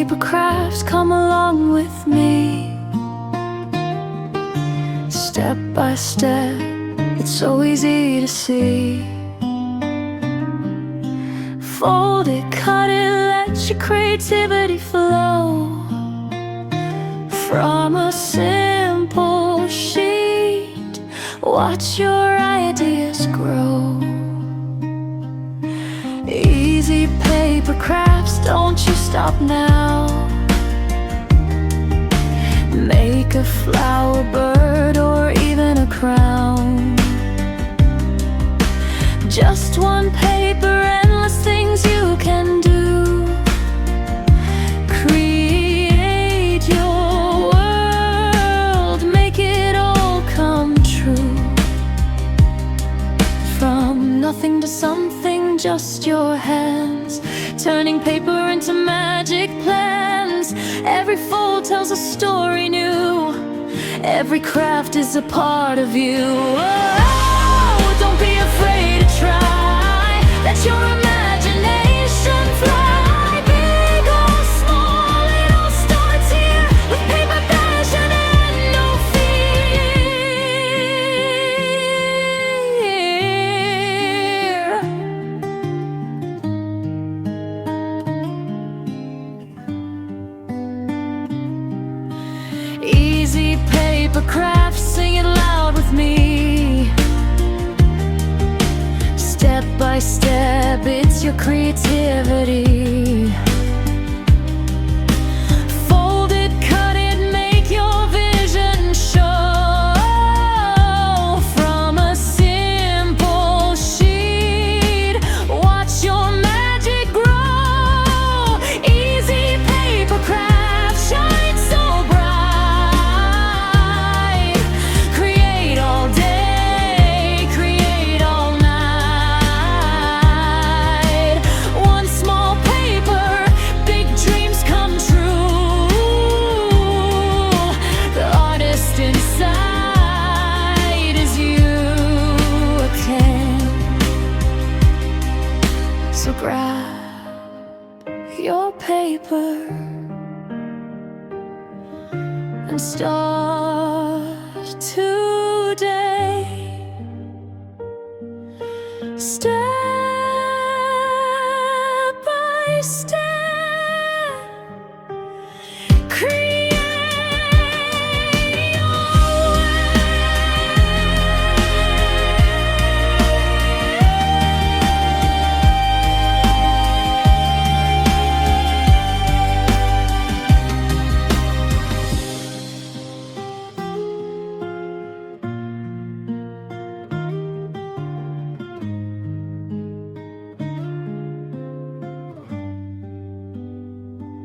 paper crafts, come along with me. Step by step, it's so easy to see. Fold it, cut it, let your creativity flow. From a simple sheet, watch your ideas grow. Easy paper crafts, don't you stop now. Make a flower, bird, or even a crown. Just one paper, endless things you can do. Create your world, make it all come true. From nothing to something, just your hands, turning paper into magic plans. Every fold tells a story new. Every craft is a part of you. Oh, don't be afraid to try. Let your imagination fly. Big or small, it all starts here. With paper, passion, and no fear. Easy paper crafts, sing it loud with me. Step by step, it's your creativity. Fold it, cut it, make your vision show. From a simple sheet, watch your magic grow. Easy paper crafts, shine so bright. Create all day, create all night. One small paper, big dreams come true. The artist inside is you again. So grab your paper and start today. Step by step.